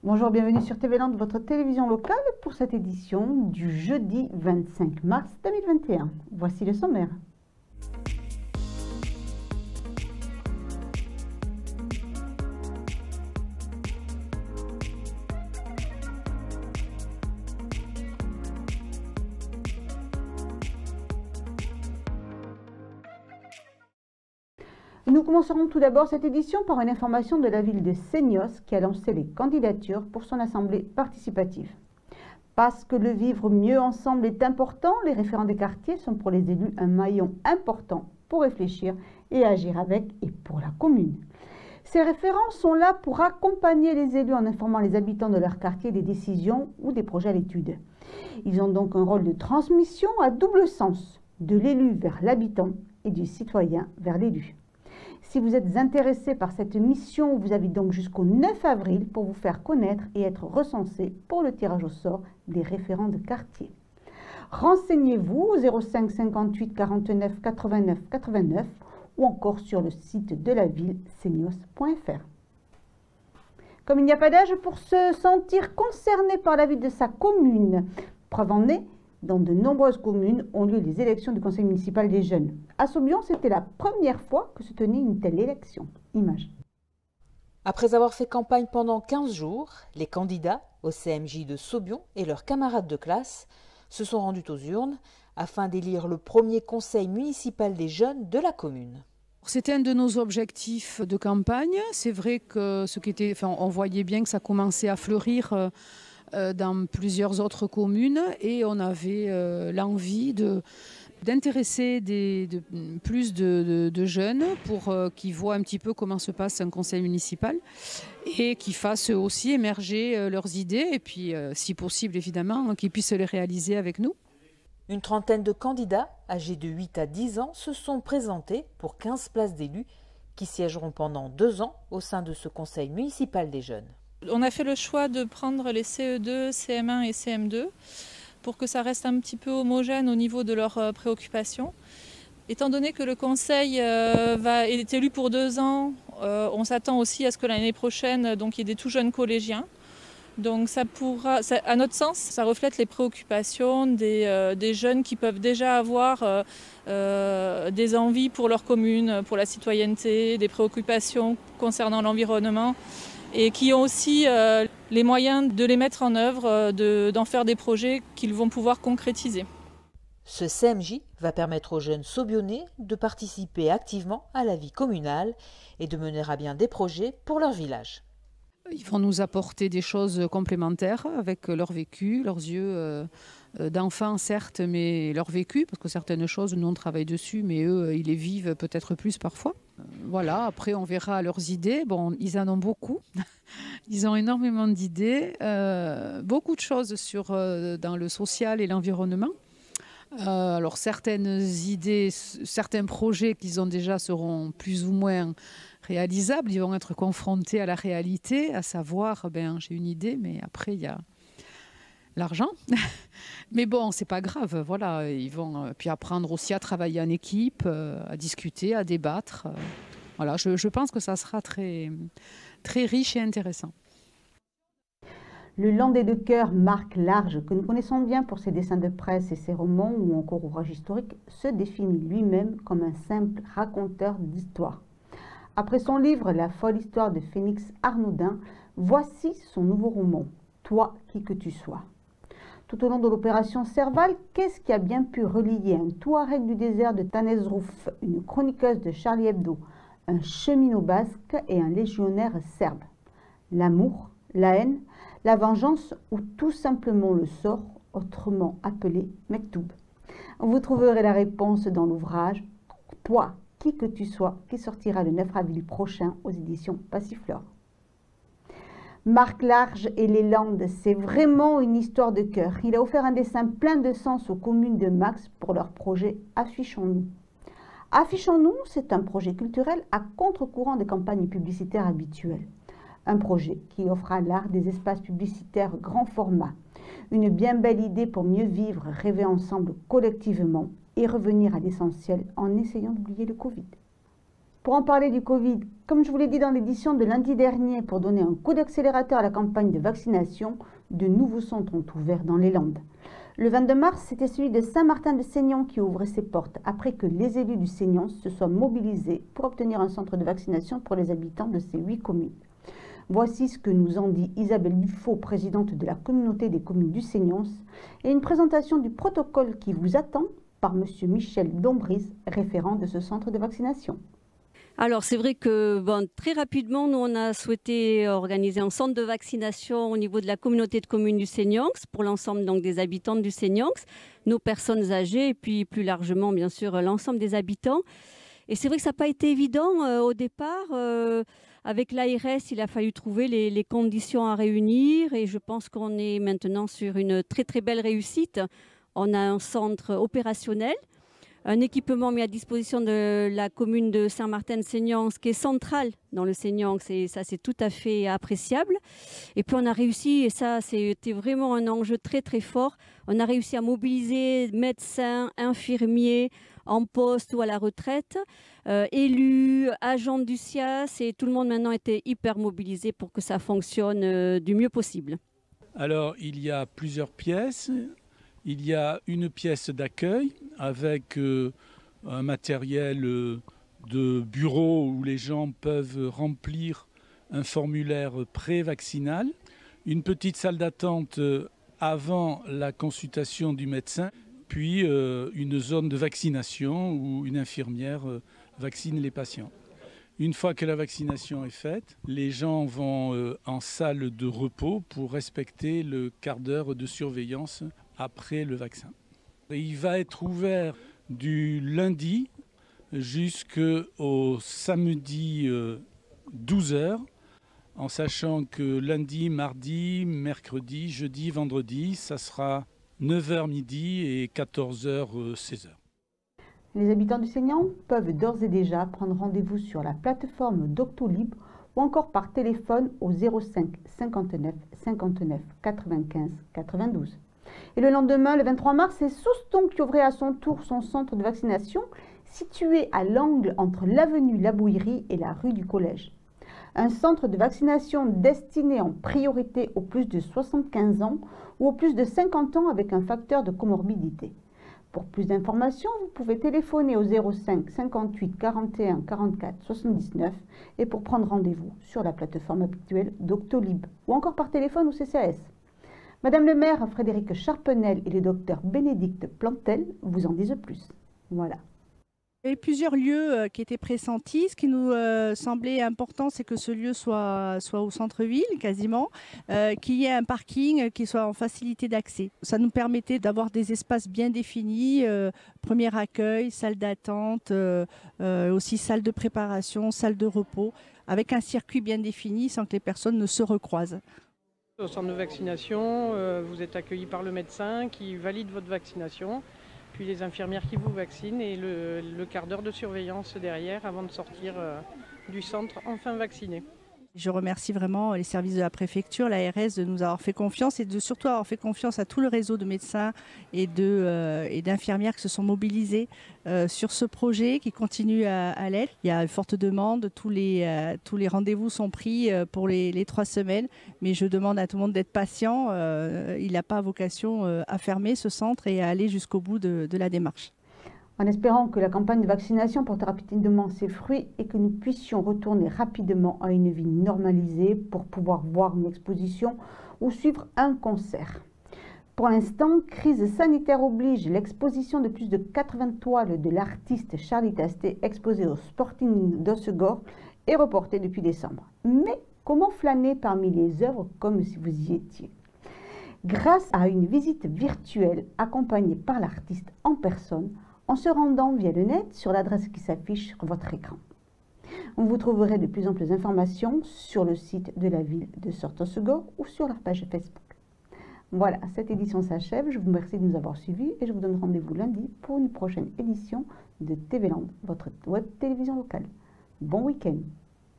Bonjour, bienvenue sur TV Land, votre télévision locale, pour cette édition du jeudi 25 mars 2021. Voici le sommaire. Nous commencerons tout d'abord cette édition par une information de la ville de Seignos qui a lancé les candidatures pour son assemblée participative. Parce que le vivre mieux ensemble est important, les référents des quartiers sont pour les élus un maillon important pour réfléchir et agir avec et pour la commune. Ces référents sont là pour accompagner les élus en informant les habitants de leur quartier des décisions ou des projets à l'étude. Ils ont donc un rôle de transmission à double sens, de l'élu vers l'habitant et du citoyen vers l'élu. Si vous êtes intéressé par cette mission, vous avez donc jusqu'au 9 avril pour vous faire connaître et être recensé pour le tirage au sort des référents de quartier. Renseignez-vous au 05 58 49 89 89 ou encore sur le site de la ville seignos.fr. Comme il n'y a pas d'âge pour se sentir concerné par la vie de sa commune, preuve en est, dans de nombreuses communes ont lieu les élections du conseil municipal des jeunes. À Saubion, c'était la première fois que se tenait une telle élection. Image. Après avoir fait campagne pendant 15 jours, les candidats au CMJ de Saubion et leurs camarades de classe se sont rendus aux urnes afin d'élire le premier conseil municipal des jeunes de la commune. C'était un de nos objectifs de campagne. C'est vrai que on voyait bien que ça commençait à fleurir dans plusieurs autres communes et on avait l'envie d'intéresser plus de jeunes pour qu'ils voient un petit peu comment se passe un conseil municipal et qu'ils fassent aussi émerger leurs idées et puis si possible évidemment qu'ils puissent les réaliser avec nous. Une trentaine de candidats âgés de 8 à 10 ans se sont présentés pour 15 places d'élus qui siégeront pendant 2 ans au sein de ce conseil municipal des jeunes. On a fait le choix de prendre les CE2, CM1 et CM2 pour que ça reste un petit peu homogène au niveau de leurs préoccupations. Étant donné que le conseil est élu pour 2 ans, on s'attend aussi à ce que l'année prochaine, il y ait des tout jeunes collégiens. Donc à notre sens, ça reflète les préoccupations des jeunes qui peuvent déjà avoir des envies pour leur commune, pour la citoyenneté, des préoccupations concernant l'environnement et qui ont aussi les moyens de les mettre en œuvre, d'en faire des projets qu'ils vont pouvoir concrétiser. Ce CMJ va permettre aux jeunes saubionnais de participer activement à la vie communale et de mener à bien des projets pour leur village. Ils vont nous apporter des choses complémentaires avec leur vécu, leurs yeux d'enfants certes, mais leur vécu, parce que certaines choses, nous on travaille dessus, mais eux, ils les vivent peut-être plus parfois. Voilà, après on verra leurs idées. Bon, ils en ont beaucoup. Ils ont énormément d'idées, beaucoup de choses dans le social et l'environnement. Alors certaines idées, certains projets qu'ils ont déjà seront plus ou moins réalisables. Ils vont être confrontés à la réalité, à savoir, j'ai une idée, mais après il y a l'argent. Mais bon, c'est pas grave. Voilà, ils vont puis apprendre aussi à travailler en équipe, à discuter, à débattre. Voilà, je pense que ça sera très, très riche et intéressant. Le Landais de cœur Marc Large, que nous connaissons bien pour ses dessins de presse et ses romans ou encore ouvrages historiques, se définit lui-même comme un simple raconteur d'histoire. Après son livre « La folle histoire de Phénix Arnaudin », voici son nouveau roman « Toi qui que tu sois ». Tout au long de l'opération Serval, qu'est-ce qui a bien pu relier un Touareg du désert de Tanesrouf, une chroniqueuse de Charlie Hebdo, un cheminot basque et un légionnaire serbe? L'amour, la haine, la vengeance ou tout simplement le sort, autrement appelé Mektoub. Vous trouverez la réponse dans l'ouvrage « Toi, qui que tu sois » qui sortira le 9 avril prochain aux éditions Passiflore. Marc Large et les Landes, c'est vraiment une histoire de cœur. Il a offert un dessin plein de sens aux communes de Max pour leur projet Affichons-nous. Affichons-nous, c'est un projet culturel à contre-courant des campagnes publicitaires habituelles. Un projet qui offre à l'art des espaces publicitaires grand format. Une bien belle idée pour mieux vivre, rêver ensemble collectivement et revenir à l'essentiel en essayant d'oublier le Covid. Pour en parler du Covid, comme je vous l'ai dit dans l'édition de lundi dernier, pour donner un coup d'accélérateur à la campagne de vaccination, de nouveaux centres ont ouvert dans les Landes. Le 22 mars, c'était celui de Saint-Martin-de-Seignan qui ouvrait ses portes après que les élus du Seignan se soient mobilisés pour obtenir un centre de vaccination pour les habitants de ces 8 communes. Voici ce que nous en dit Isabelle Dufaux, présidente de la communauté des communes du Seignan, et une présentation du protocole qui vous attend par M. Michel Dombris, référent de ce centre de vaccination. Alors c'est vrai que très rapidement, nous on a souhaité organiser un centre de vaccination au niveau de la communauté de communes du Seignan pour l'ensemble donc des habitants du Seignan, nos personnes âgées et puis plus largement bien sûr l'ensemble des habitants. Et c'est vrai que ça n'a pas été évident au départ. Avec l'ARS, il a fallu trouver les conditions à réunir et je pense qu'on est maintenant sur une très très belle réussite. On a un centre opérationnel, un équipement mis à disposition de la commune de Saint-Martin-de-Seignan, qui est central dans le Seignan, ça c'est tout à fait appréciable. Et puis on a réussi, et ça c'était vraiment un enjeu très très fort, on a réussi à mobiliser médecins, infirmiers en poste ou à la retraite, élus, agents du SIAS, et tout le monde maintenant était hyper mobilisé pour que ça fonctionne du mieux possible. Alors il y a plusieurs pièces. Il y a une pièce d'accueil avec un matériel de bureau où les gens peuvent remplir un formulaire pré-vaccinal, une petite salle d'attente avant la consultation du médecin, puis une zone de vaccination où une infirmière vaccine les patients. Une fois que la vaccination est faite, les gens vont en salle de repos pour respecter le quart d'heure de surveillance après le vaccin. Il va être ouvert du lundi jusqu'au samedi 12h, en sachant que lundi, mardi, mercredi, jeudi, vendredi, ça sera 9h midi et 14h 16h. Les habitants du Seignan peuvent d'ores et déjà prendre rendez-vous sur la plateforme Doctolib ou encore par téléphone au 05 59 59 95 92. Et le lendemain, le 23 mars, c'est Souston qui ouvrait à son tour son centre de vaccination situé à l'angle entre l'avenue La Bouillerie et la rue du Collège. Un centre de vaccination destiné en priorité aux plus de 75 ans ou aux plus de 50 ans avec un facteur de comorbidité. Pour plus d'informations, vous pouvez téléphoner au 05 58 41 44 79 et pour prendre rendez-vous sur la plateforme habituelle Doctolib ou encore par téléphone au CCAS. Madame le maire Frédéric Charpenel et le docteur Bénédicte Plantel vous en disent plus. Voilà. Il y a eu plusieurs lieux qui étaient pressentis. Ce qui nous semblait important, c'est que ce lieu soit au centre-ville, quasiment, qu'il y ait un parking qui soit en facilité d'accès. Ça nous permettait d'avoir des espaces bien définis, premier accueil, salle d'attente, aussi salle de préparation, salle de repos, avec un circuit bien défini sans que les personnes ne se recroisent. Au centre de vaccination, vous êtes accueilli par le médecin qui valide votre vaccination, puis les infirmières qui vous vaccinent et le quart d'heure de surveillance derrière avant de sortir du centre enfin vacciné. Je remercie vraiment les services de la préfecture, l'ARS, de nous avoir fait confiance et de surtout avoir fait confiance à tout le réseau de médecins et d'infirmières qui se sont mobilisés sur ce projet, qui continue à l'être. Il y a une forte demande, tous les rendez-vous sont pris pour les 3 semaines, mais je demande à tout le monde d'être patient. Il n'a pas vocation à fermer ce centre et à aller jusqu'au bout de la démarche. En espérant que la campagne de vaccination portera rapidement ses fruits et que nous puissions retourner rapidement à une vie normalisée pour pouvoir voir une exposition ou suivre un concert. Pour l'instant, crise sanitaire oblige, l'exposition de plus de 80 toiles de l'artiste Charlie Tastet exposée au Sporting d'Hossegor est reportée depuis décembre. Mais comment flâner parmi les œuvres comme si vous y étiez? Grâce à une visite virtuelle accompagnée par l'artiste en personne, en se rendant via le net sur l'adresse qui s'affiche sur votre écran. Vous trouverez de plus en plus d'informations sur le site de la ville de Sourtes-Hossegor ou sur leur page Facebook. Voilà, cette édition s'achève. Je vous remercie de nous avoir suivis et je vous donne rendez-vous lundi pour une prochaine édition de TV Land, votre web télévision locale. Bon week-end!